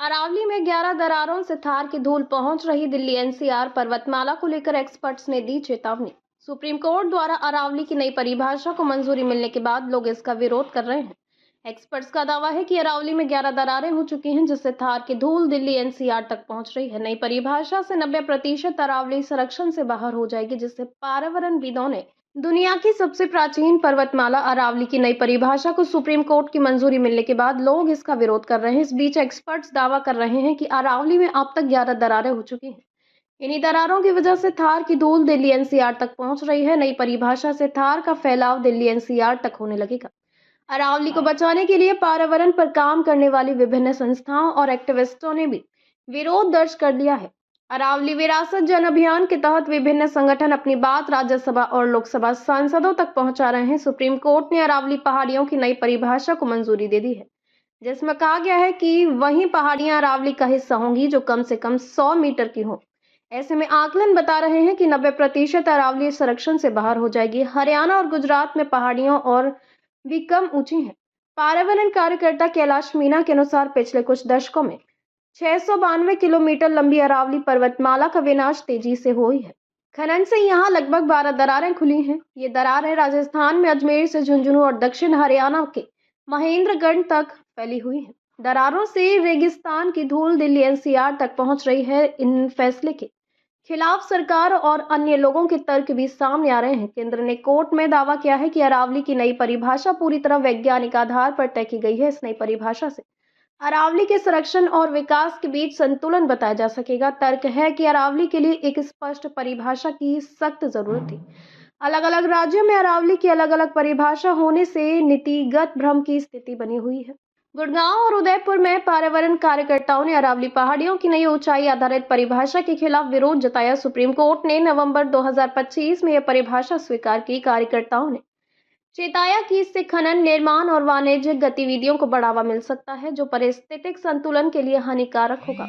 अरावली में 11 दरारों से थार की धूल पहुंच रही। दिल्ली एनसीआर पर्वतमाला को लेकर एक्सपर्ट्स ने दी चेतावनी। सुप्रीम कोर्ट द्वारा अरावली की नई परिभाषा को मंजूरी मिलने के बाद लोग इसका विरोध कर रहे हैं। एक्सपर्ट्स का दावा है कि अरावली में 11 दरारें हो चुकी हैं, जिससे थार की धूल दिल्ली एनसीआर तक पहुंच रही है। नई परिभाषा से 90% अरावली संरक्षण से बाहर हो जाएगी, जिससे पर्यावरणविदों ने दुनिया की सबसे प्राचीन पर्वतमाला अरावली की नई परिभाषा को सुप्रीम कोर्ट की मंजूरी मिलने के बाद लोग इसका विरोध कर रहे हैं। इस बीच एक्सपर्ट्स दावा कर रहे हैं कि अरावली में अब तक 11 दरारें हो चुकी हैं। इन्हीं दरारों की वजह से थार की धूल दिल्ली एनसीआर तक पहुंच रही है। नई परिभाषा से थार का फैलाव दिल्ली एनसीआर तक होने लगेगा। अरावली को बचाने के लिए पर्यावरण पर काम करने वाली विभिन्न संस्थाओं और एक्टिविस्टों ने भी विरोध दर्ज कर लिया है। अरावली विरासत जन अभियान के तहत विभिन्न संगठन अपनी बात राज्यसभा और लोकसभा सांसदों तक पहुंचा रहे हैं। सुप्रीम कोर्ट ने अरावली पहाड़ियों की नई परिभाषा को मंजूरी दे दी है, जिसमें कहा गया है कि वही पहाड़ियां अरावली का हिस्सा होंगी जो कम से कम 100 मीटर की हो। ऐसे में आकलन बता रहे हैं कि 90% अरावली संरक्षण से बाहर हो जाएगी। हरियाणा और गुजरात में पहाड़ियों और भी कम ऊंची हैं। पर्यावरण कार्यकर्ता कैलाश मीणा के अनुसार पिछले कुछ दशकों में 692 किलोमीटर लंबी अरावली पर्वतमाला का विनाश तेजी से हुई है। खनन से यहाँ लगभग 12 दरारें खुली हैं। ये दरारें राजस्थान में अजमेर से झुंझुनू और दक्षिण हरियाणा के महेंद्रगढ़ तक फैली हुई है। दरारों से रेगिस्तान की धूल दिल्ली एनसीआर तक पहुंच रही है। इन फैसले के खिलाफ सरकार और अन्य लोगों के तर्क भी सामने आ रहे हैं। केंद्र ने कोर्ट में दावा किया है कि अरावली की नई परिभाषा पूरी तरह वैज्ञानिक आधार पर तय की गई है। इस नई परिभाषा से अरावली के संरक्षण और विकास के बीच संतुलन बताया जा सकेगा। तर्क है कि अरावली के लिए एक स्पष्ट परिभाषा की सख्त जरूरत थी। अलग अलग राज्यों में अरावली की अलग अलग परिभाषा होने से नीतिगत भ्रम की स्थिति बनी हुई है। गुड़गांव और उदयपुर में पर्यावरण कार्यकर्ताओं ने अरावली पहाड़ियों की नई ऊंचाई आधारित परिभाषा के खिलाफ विरोध जताया। सुप्रीम कोर्ट ने नवंबर 2025 में यह परिभाषा स्वीकार की। कार्यकर्ताओं ने चेताया कि इससे खनन, निर्माण और वाणिज्यिक गतिविधियों को बढ़ावा मिल सकता है, जो पारिस्थितिक संतुलन के लिए हानिकारक होगा।